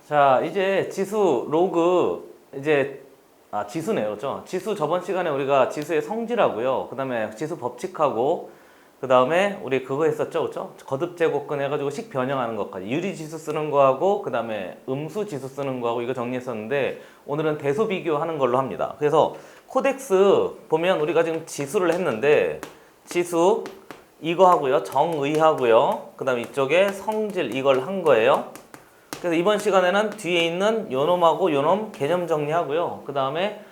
자, 이제 지수 로그 지수네요. 그렇죠? 지수 저번 시간에 우리가 지수의 성질하고요. 그다음에 지수 법칙하고 그다음에 우리 그거 했었죠. 그렇죠? 거듭 제곱근 해 가지고 식 변형하는 것까지. 유리 지수 쓰는 거하고 그다음에 음수 지수 쓰는 거하고 이거 정리했었는데 오늘은 대소 비교하는 걸로 합니다. 그래서 코덱스 보면 우리가 지금 지수를 했는데 지수 이거 하고요. 정의 하고요. 그다음에 이쪽에 성질 이걸 한 거예요. 그래서 이번 시간에는 뒤에 있는 요놈하고 요놈 개념 정리하고요. 그 다음에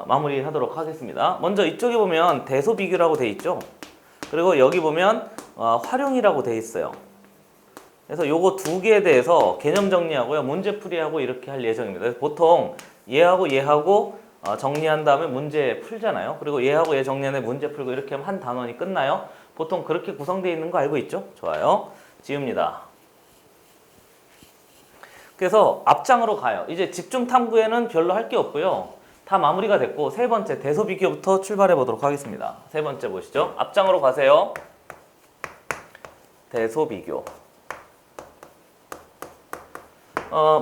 마무리하도록 하겠습니다. 먼저 이쪽에 보면 대소 비교라고 돼 있죠. 그리고 여기 보면 활용이라고 돼 있어요. 그래서 요거 두 개에 대해서 개념 정리하고요. 문제 풀이하고 이렇게 할 예정입니다. 그래서 보통 얘하고 얘하고 정리한 다음에 문제 풀잖아요. 그리고 얘하고 얘 정리한 다음에 문제 풀고 이렇게 하면 한 단원이 끝나요. 보통 그렇게 구성되어 있는 거 알고 있죠? 좋아요. 지웁니다. 그래서 앞장으로 가요. 이제 집중 탐구에는 별로 할 게 없고요. 다 마무리가 됐고 세 번째 대소 비교부터 출발해 보도록 하겠습니다. 세 번째 보시죠. 앞장으로 가세요. 대소 비교.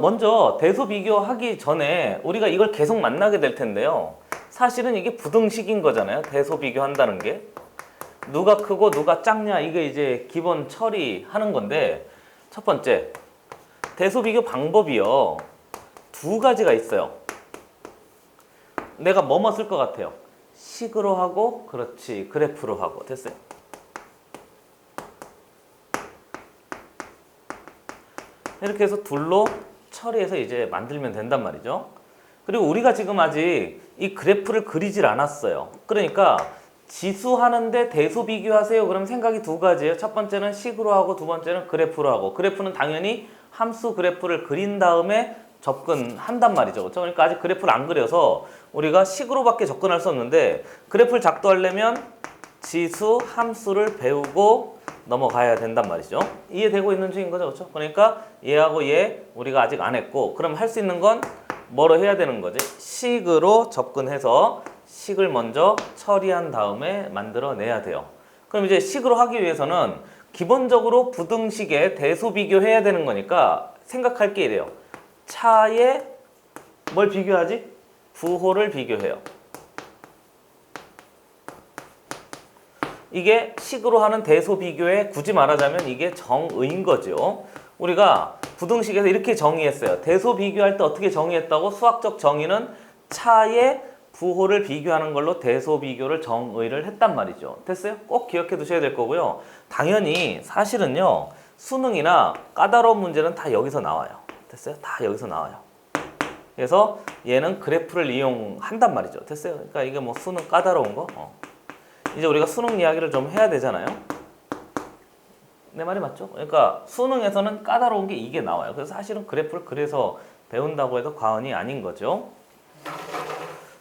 먼저 대소 비교하기 전에 우리가 이걸 계속 만나게 될 텐데요. 사실은 이게 부등식인 거잖아요. 대소 비교한다는 게. 누가 크고 누가 작냐 이게 이제 기본 처리하는 건데 첫 번째 대소 비교 방법이요. 두 가지가 있어요. 내가 뭐뭐 쓸 것 같아요? 식으로 하고 그렇지 그래프로 하고 됐어요. 이렇게 해서 둘로 처리해서 이제 만들면 된단 말이죠. 그리고 우리가 지금 아직 이 그래프를 그리질 않았어요. 그러니까 지수하는데 대소 비교하세요. 그럼 생각이 두 가지예요. 첫 번째는 식으로 하고 두 번째는 그래프로 하고 그래프는 당연히 함수 그래프를 그린 다음에 접근한단 말이죠. 그렇죠? 그러니까 아직 그래프를 안 그려서 우리가 식으로밖에 접근할 수 없는데 그래프를 작도하려면 지수 함수를 배우고 넘어가야 된단 말이죠. 이해되고 있는 중인 거죠. 그렇죠? 그러니까 얘하고 얘 우리가 아직 안 했고 그럼 할 수 있는 건 뭐로 해야 되는 거지? 식으로 접근해서 식을 먼저 처리한 다음에 만들어내야 돼요. 그럼 이제 식으로 하기 위해서는 기본적으로 부등식에 대소 비교해야 되는 거니까 생각할 게 이래요. 차에 뭘 비교하지? 부호를 비교해요. 이게 식으로 하는 대소 비교에 굳이 말하자면 이게 정의인 거죠. 우리가 부등식에서 이렇게 정의했어요. 대소 비교할 때 어떻게 정의했다고? 수학적 정의는 차에 부호를 비교하는 걸로 대소 비교를 정의를 했단 말이죠. 됐어요? 꼭 기억해 두셔야 될 거고요. 당연히 사실은요. 수능이나 까다로운 문제는 다 여기서 나와요. 됐어요? 다 여기서 나와요. 그래서 얘는 그래프를 이용한단 말이죠. 됐어요? 그러니까 이게 뭐 수능 까다로운 거? 이제 우리가 수능 이야기를 좀 해야 되잖아요. 내 말이 맞죠? 그러니까 수능에서는 까다로운 게 이게 나와요. 그래서 사실은 그래프를 그래서 배운다고 해도 과언이 아닌 거죠.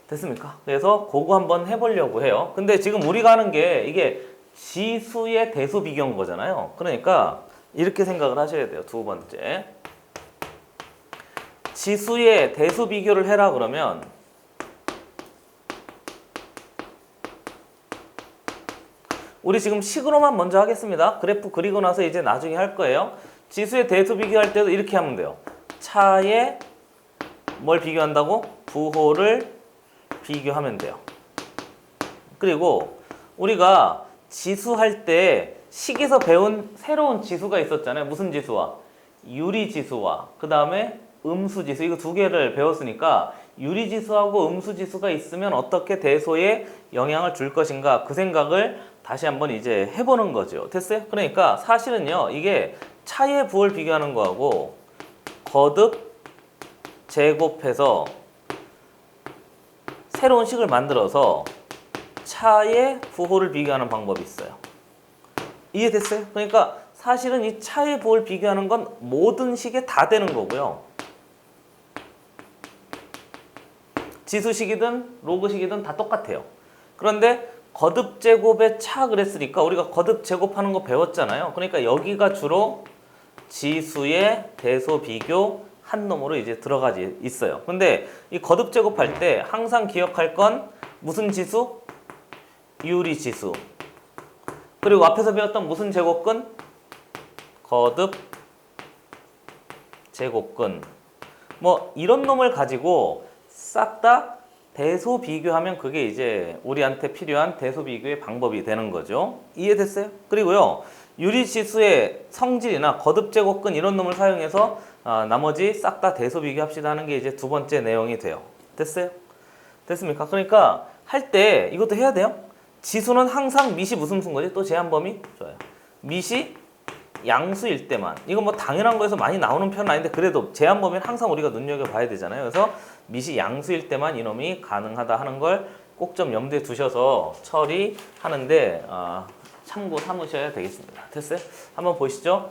됐습니까? 그래서 그거 한번 해보려고 해요. 근데 지금 우리가 하는 게 이게 지수의 대소 비교인 거잖아요. 그러니까 이렇게 생각을 하셔야 돼요. 두 번째. 지수의 대소 비교를 해라 그러면 우리 지금 식으로만 먼저 하겠습니다. 그래프 그리고 나서 이제 나중에 할 거예요. 지수의 대소 비교할 때도 이렇게 하면 돼요. 차에 뭘 비교한다고? 부호를 비교하면 돼요. 그리고 우리가 지수할 때 식에서 배운 새로운 지수가 있었잖아요. 무슨 지수와? 유리지수와 그 다음에 음수지수 이거 두 개를 배웠으니까 유리지수하고 음수지수가 있으면 어떻게 대소에 영향을 줄 것인가 그 생각을 다시 한번 이제 해보는 거죠. 됐어요? 그러니까 사실은요 이게 차의 부호를 비교하는 거하고 거듭 제곱해서 새로운 식을 만들어서 차의 부호를 비교하는 방법이 있어요. 이해됐어요? 그러니까 사실은 이 차의 부호를 비교하는 건 모든 식에 다 되는 거고요. 지수식이든 로그식이든 다 똑같아요. 그런데 거듭 제곱의 차 그랬으니까 우리가 거듭 제곱하는 거 배웠잖아요. 그러니까 여기가 주로 지수의 대소 비교 한 놈으로 이제 들어가지 있어요. 근데 이 거듭 제곱할 때 항상 기억할 건 무슨 지수? 유리 지수. 그리고 앞에서 배웠던 무슨 제곱근? 거듭 제곱근. 뭐 이런 놈을 가지고 싹 다 대소 비교하면 그게 이제 우리한테 필요한 대소 비교의 방법이 되는 거죠. 이해됐어요? 그리고요. 유리지수의 성질이나 거듭제곱근 이런 놈을 사용해서 나머지 싹 다 대소 비교합시다 하는 게 이제 두 번째 내용이 돼요. 됐어요? 됐습니까? 그러니까 할 때 이것도 해야 돼요. 지수는 항상 미시 무슨 수인 거지? 또 제한 범위? 좋아요. 미시 양수일 때만. 이건 뭐 당연한 거에서 많이 나오는 편은 아닌데 그래도 제한 범위는 항상 우리가 눈여겨봐야 되잖아요. 그래서 미시 양수일 때만 이놈이 가능하다 하는 걸 꼭 좀 염두에 두셔서 처리하는데 참고 삼으셔야 되겠습니다. 됐어요? 한번 보시죠.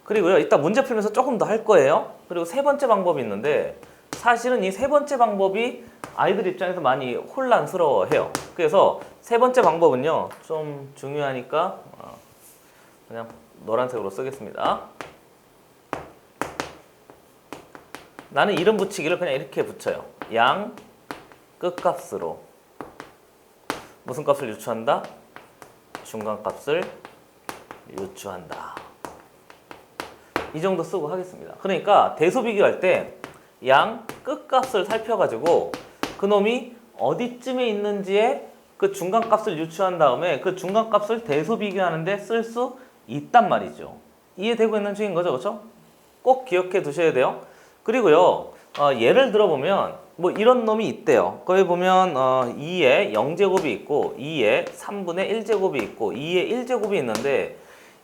그리고요, 이따 문제 풀면서 조금 더 할 거예요. 그리고 세 번째 방법이 있는데 사실은 이 세 번째 방법이 아이들 입장에서 많이 혼란스러워해요. 그래서 세 번째 방법은요, 좀 중요하니까 그냥 노란색으로 쓰겠습니다. 나는 이름 붙이기를 그냥 이렇게 붙여요. 양 끝값으로 무슨 값을 유추한다? 중간값을 유추한다. 이 정도 쓰고 하겠습니다. 그러니까 대소 비교할 때 양 끝값을 살펴가지고 그놈이 어디쯤에 있는지에 그 중간값을 유추한 다음에 그 중간값을 대소 비교하는데 쓸 수 있단 말이죠. 이해되고 있는 중인 거죠, 그렇죠? 꼭 기억해 두셔야 돼요. 그리고요, 예를 들어보면 뭐 이런 놈이 있대요. 거기 보면 2의 0제곱이 있고 2의 3분의 1제곱이 있고 2의 1제곱이 있는데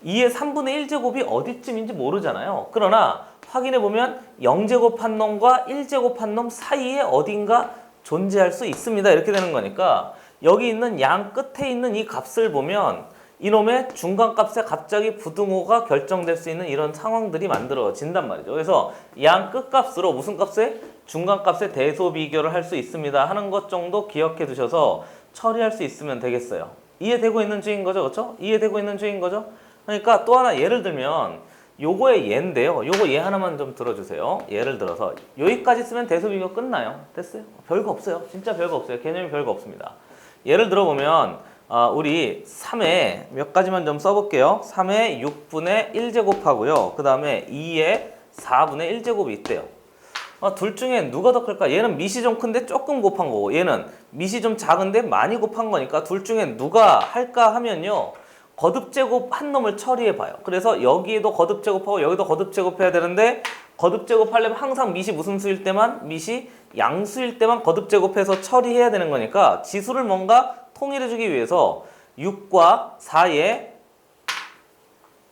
2의 3분의 1제곱이 어디쯤인지 모르잖아요. 그러나 확인해보면 0제곱한 놈과 1제곱한 놈 사이에 어딘가 존재할 수 있습니다. 이렇게 되는 거니까 여기 있는 양 끝에 있는 이 값을 보면 이놈의 중간값에 갑자기 부등호가 결정될 수 있는 이런 상황들이 만들어진단 말이죠. 그래서 양 끝값으로 무슨 값에? 중간값의 대소 비교를 할 수 있습니다 하는 것 정도 기억해 두셔서 처리할 수 있으면 되겠어요. 이해되고 있는 중인 거죠, 그렇죠? 이해되고 있는 중인 거죠? 그러니까 또 하나 예를 들면 요거의 예인데요. 요거 예 하나만 좀 들어주세요. 예를 들어서 여기까지 쓰면 대소 비교 끝나요. 됐어요? 별거 없어요. 진짜 별거 없어요. 개념이 별거 없습니다. 예를 들어보면 우리 3에 몇 가지만 좀 써볼게요. 3에 6분의 1제곱하고요. 그 다음에 2에 4분의 1제곱이 있대요. 둘 중에 누가 더 클까? 얘는 밑이 좀 큰데 조금 곱한 거고 얘는 밑이 좀 작은데 많이 곱한 거니까 둘 중에 누가 할까 하면요. 거듭제곱 한 놈을 처리해 봐요. 그래서 여기에도 거듭제곱하고 여기도 거듭제곱해야 되는데 거듭제곱하려면 항상 밑이 무슨 수일 때만 밑이 양수일 때만 거듭제곱해서 처리해야 되는 거니까 지수를 뭔가 통일해주기 위해서 6과 4의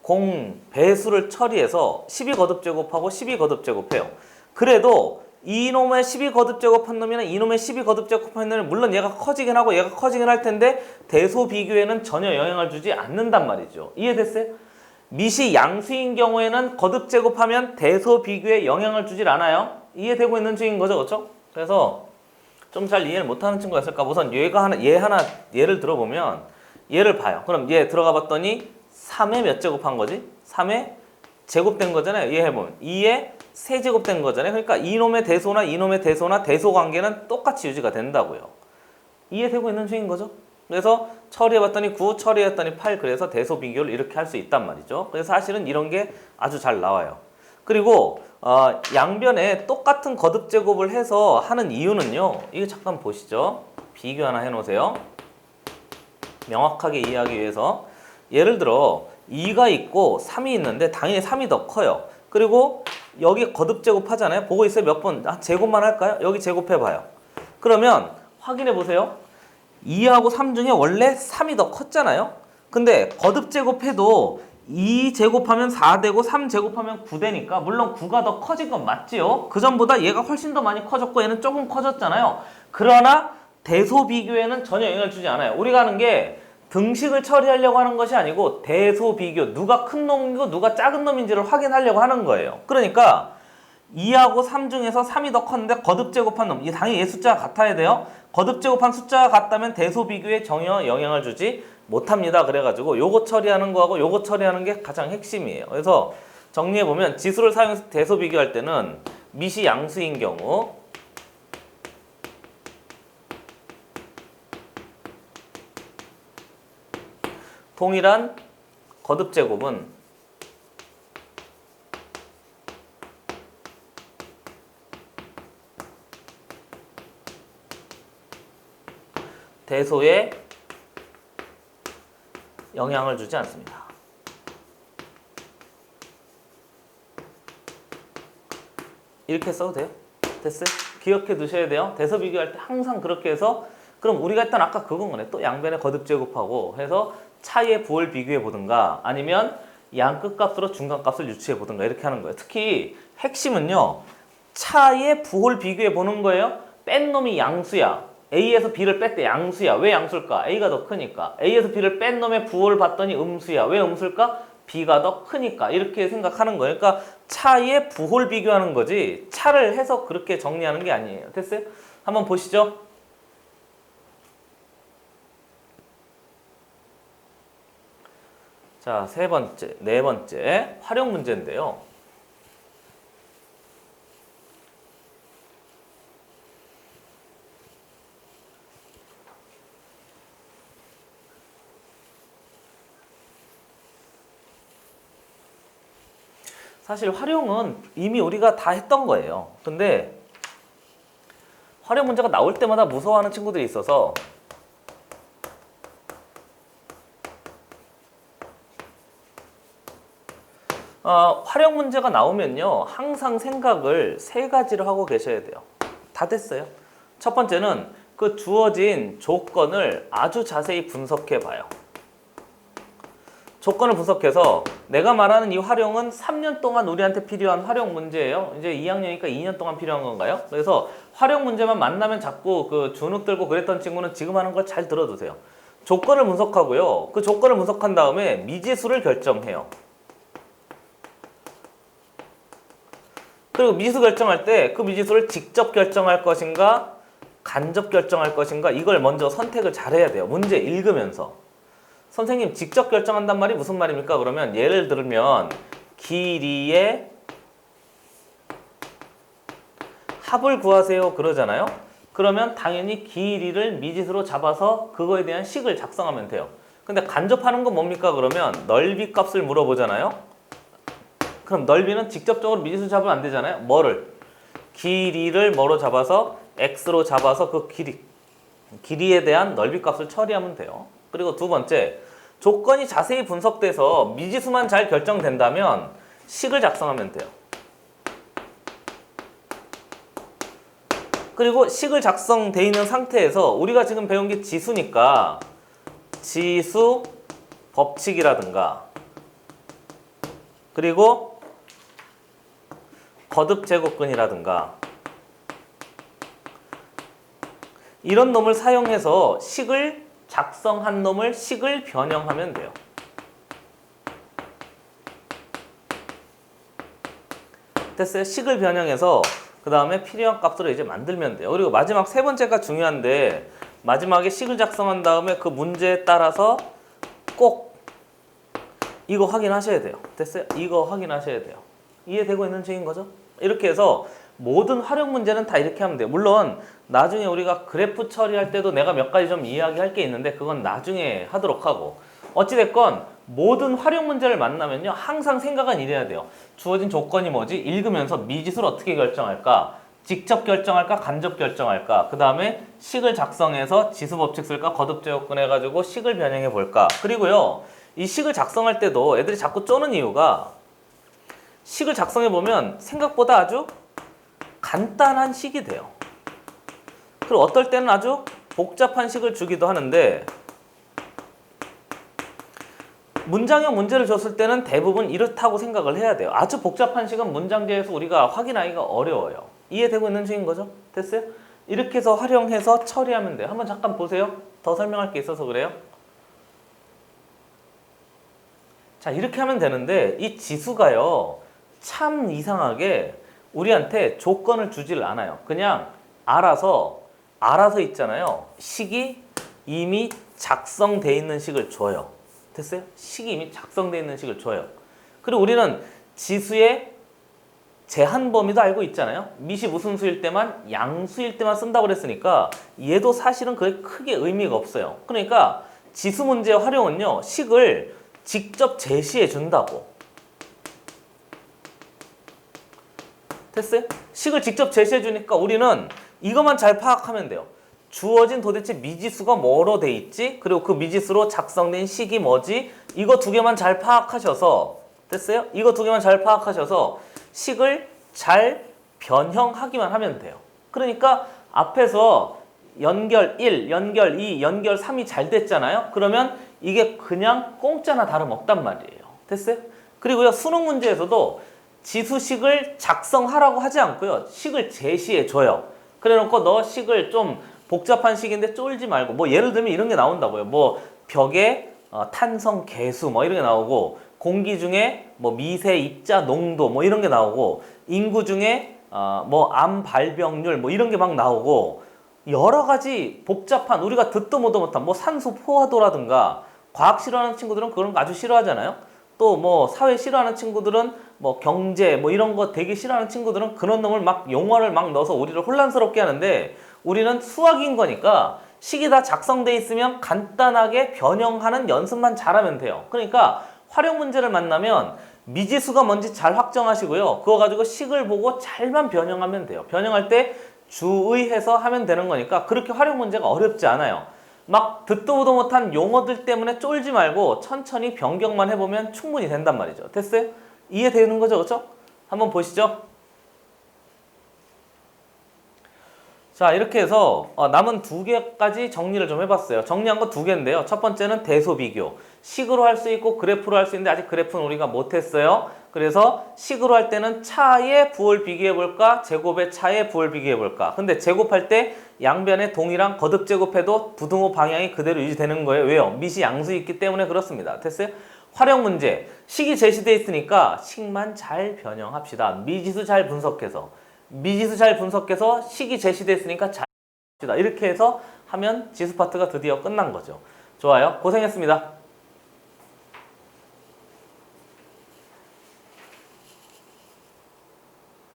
공배수를 처리해서 12거듭제곱하고 12거듭제곱해요. 그래도 이놈의 12거듭제곱한 놈이나 이놈의 12거듭제곱한 놈은 물론 얘가 커지긴 하고 얘가 커지긴 할 텐데 대소 비교에는 전혀 영향을 주지 않는단 말이죠. 이해됐어요? 밑이 양수인 경우에는 거듭제곱하면 대소 비교에 영향을 주질 않아요. 이해되고 있는 중인 거죠, 그렇죠? 그래서 좀 잘 이해를 못하는 친구가 있을까? 우선 얘 하나 예를 들어보면 얘를 봐요. 그럼 얘 들어가 봤더니 3에 몇 제곱한 거지? 3에 제곱된 거잖아요. 얘 해보면 2에 세제곱된 거잖아요. 그러니까 이놈의 대소나 대소 관계는 똑같이 유지가 된다고요. 이해되고 있는 중인 거죠? 그래서 처리해봤더니 9, 처리했더니 8, 그래서 대소 비교를 이렇게 할 수 있단 말이죠. 그래서 사실은 이런 게 아주 잘 나와요. 그리고 양변에 똑같은 거듭제곱을 해서 하는 이유는요. 이거 잠깐 보시죠. 비교 하나 해놓으세요. 명확하게 이해하기 위해서. 예를 들어 2가 있고 3이 있는데 당연히 3이 더 커요. 그리고 여기 거듭제곱 하잖아요. 보고 있어요? 몇 번? 제곱만 할까요? 여기 제곱해봐요. 그러면 확인해 보세요. 2하고 3 중에 원래 3이 더 컸잖아요. 근데 거듭제곱해도 2 제곱하면 4 되고 3 제곱하면 9 되니까 물론 9가 더 커진 건 맞지요. 그 전보다 얘가 훨씬 더 많이 커졌고 얘는 조금 커졌잖아요. 그러나 대소 비교에는 전혀 영향을 주지 않아요. 우리가 하는 게 등식을 처리하려고 하는 것이 아니고 대소 비교, 누가 큰 놈이고 누가 작은 놈인지를 확인하려고 하는 거예요. 그러니까 2하고 3 중에서 3이 더 컸는데 거듭제곱한 놈, 당연히 얘 숫자가 같아야 돼요. 거듭제곱한 숫자가 같다면 대소 비교에 전혀 영향을 주지 못합니다. 그래가지고 요거 처리하는 거하고 요거 처리하는 게 가장 핵심이에요. 그래서 정리해보면 지수를 사용해서 대소 비교할 때는 밑이 양수인 경우 동일한 거듭 제곱은 대소에 영향을 주지 않습니다. 이렇게 써도 돼요? 됐어요? 기억해 두셔야 돼요. 대서 비교할 때 항상 그렇게 해서 그럼 우리가 했던 아까 그건 거네. 또 양변의 거듭 제곱하고 해서 차이의 부호를 비교해 보든가 아니면 양 끝값으로 중간값을 유추해 보든가 이렇게 하는 거예요. 특히 핵심은요. 차이의 부호를 비교해 보는 거예요. 뺀 놈이 양수야. A에서 B를 뺐대 양수야. 왜 양수일까? A가 더 크니까. A에서 B를 뺀 놈의 부호를 봤더니 음수야. 왜 음수일까? B가 더 크니까. 이렇게 생각하는 거예요. 그러니까 차이의 부호를 비교하는 거지 차를 해서 그렇게 정리하는 게 아니에요. 됐어요? 한번 보시죠. 자, 세 번째, 네 번째 활용 문제인데요. 사실 활용은 이미 우리가 다 했던 거예요. 근데 활용 문제가 나올 때마다 무서워하는 친구들이 있어서 활용 문제가 나오면요. 항상 생각을 세 가지로 하고 계셔야 돼요. 다 됐어요. 첫 번째는 그 주어진 조건을 아주 자세히 분석해 봐요. 조건을 분석해서 내가 말하는 이 활용은 3년 동안 우리한테 필요한 활용 문제예요. 이제 2학년이니까 2년 동안 필요한 건가요? 그래서 활용 문제만 만나면 자꾸 그 주눅 들고 그랬던 친구는 지금 하는 걸 잘 들어두세요. 조건을 분석하고요. 그 조건을 분석한 다음에 미지수를 결정해요. 그리고 미지수 결정할 때 그 미지수를 직접 결정할 것인가 간접 결정할 것인가 이걸 먼저 선택을 잘 해야 돼요. 문제 읽으면서. 선생님 직접 결정한단 말이 무슨 말입니까? 그러면 예를 들면 길이의 합을 구하세요 그러잖아요. 그러면 당연히 길이를 미지수로 잡아서 그거에 대한 식을 작성하면 돼요. 근데 간접하는 건 뭡니까? 그러면 넓이 값을 물어보잖아요. 그럼 넓이는 직접적으로 미지수 잡으면 안 되잖아요. 뭐를? 길이를 뭐로 잡아서 x로 잡아서 그 길이에 대한 넓이 값을 처리하면 돼요. 그리고 두 번째, 조건이 자세히 분석돼서 미지수만 잘 결정된다면 식을 작성하면 돼요. 그리고 식을 작성돼 있는 상태에서 우리가 지금 배운 게 지수니까 지수 법칙이라든가 그리고 거듭 제곱근이라든가 이런 놈을 사용해서 식을 작성한 놈을 식을 변형하면 돼요. 됐어요? 식을 변형해서 그 다음에 필요한 값으로 이제 만들면 돼요. 그리고 마지막 세 번째가 중요한데 마지막에 식을 작성한 다음에 그 문제에 따라서 꼭 이거 확인하셔야 돼요. 됐어요? 이거 확인하셔야 돼요. 이해되고 있는 중인 거죠? 이렇게 해서 모든 활용 문제는 다 이렇게 하면 돼요. 물론 나중에 우리가 그래프 처리할 때도 내가 몇 가지 좀 이야기할 게 있는데 그건 나중에 하도록 하고 어찌됐건 모든 활용 문제를 만나면요 항상 생각은 이래야 돼요. 주어진 조건이 뭐지? 읽으면서 미지수를 어떻게 결정할까? 직접 결정할까? 간접 결정할까? 그 다음에 식을 작성해서 지수법칙 쓸까? 거듭제곱근 해가지고 식을 변형해 볼까? 그리고요 이 식을 작성할 때도 애들이 자꾸 쪼는 이유가 식을 작성해 보면 생각보다 아주 간단한 식이 돼요. 그리고 어떨 때는 아주 복잡한 식을 주기도 하는데 문장형 문제를 줬을 때는 대부분 이렇다고 생각을 해야 돼요. 아주 복잡한 식은 문장제에서 우리가 확인하기가 어려워요. 이해되고 있는 중인 거죠? 됐어요? 이렇게 해서 활용해서 처리하면 돼요. 한번 잠깐 보세요. 더 설명할 게 있어서 그래요. 자, 이렇게 하면 되는데 이 지수가요 참 이상하게 우리한테 조건을 주질 않아요. 그냥 알아서 있잖아요. 식이 이미 작성돼 있는 식을 줘요. 됐어요? 식이 이미 작성돼 있는 식을 줘요. 그리고 우리는 지수의 제한 범위도 알고 있잖아요. 밑이 무슨 수일 때만 양수일 때만 쓴다고 그랬으니까 얘도 사실은 그게 크게 의미가 없어요. 그러니까 지수 문제의 활용은요. 식을 직접 제시해 준다고. 됐어요? 식을 직접 제시해 주니까 우리는 이것만 잘 파악하면 돼요. 주어진 도대체 미지수가 뭐로 돼 있지? 그리고 그 미지수로 작성된 식이 뭐지? 이거 두 개만 잘 파악하셔서, 됐어요? 이거 두 개만 잘 파악하셔서 식을 잘 변형하기만 하면 돼요. 그러니까 앞에서 연결 1, 연결 2, 연결 3이 잘 됐잖아요? 그러면 이게 그냥 공짜나 다름없단 말이에요. 됐어요? 그리고요, 수능 문제에서도 지수식을 작성하라고 하지 않고요. 식을 제시해 줘요. 그래 놓고 너 식을 좀 복잡한 식인데 쫄지 말고, 뭐 예를 들면 이런 게 나온다고요. 뭐 벽에 탄성 계수 뭐 이런 게 나오고, 공기 중에 뭐 미세 입자 농도 뭐 이런 게 나오고, 인구 중에 뭐 암 발병률 뭐 이런 게 막 나오고, 여러 가지 복잡한 우리가 듣도 보도 못한 뭐 산소 포화도라든가, 과학 싫어하는 친구들은 그런 거 아주 싫어하잖아요. 또 뭐 사회 싫어하는 친구들은 뭐 경제 뭐 이런 거 되게 싫어하는 친구들은 그런 놈을 막 용어를 막 넣어서 우리를 혼란스럽게 하는데, 우리는 수학인 거니까 식이 다 작성돼 있으면 간단하게 변형하는 연습만 잘하면 돼요. 그러니까 활용 문제를 만나면 미지수가 뭔지 잘 확정하시고요. 그거 가지고 식을 보고 잘만 변형하면 돼요. 변형할 때 주의해서 하면 되는 거니까 그렇게 활용 문제가 어렵지 않아요. 막 듣도 보도 못한 용어들 때문에 쫄지 말고 천천히 변경만 해보면 충분히 된단 말이죠. 됐어요? 이해되는 거죠? 그렇죠? 한번 보시죠. 자, 이렇게 해서 남은 두 개까지 정리를 좀 해봤어요. 정리한 거 두 개인데요. 첫 번째는 대소 비교. 식으로 할 수 있고 그래프로 할 수 있는데 아직 그래프는 우리가 못했어요. 그래서 식으로 할 때는 차의 부호를 비교해볼까? 제곱의 차의 부호를 비교해볼까? 근데 제곱할 때 양변에 동이랑 거듭 제곱해도 부등호 방향이 그대로 유지되는 거예요. 왜요? 미시 양수 있기 때문에 그렇습니다. 됐어요? 활용 문제. 식이 제시되어 있으니까 식만 잘 변형합시다. 미지수 잘 분석해서. 식이 제시됐으니까 잘 합시다. 이렇게 해서 하면 지수 파트가 드디어 끝난 거죠. 좋아요. 고생했습니다.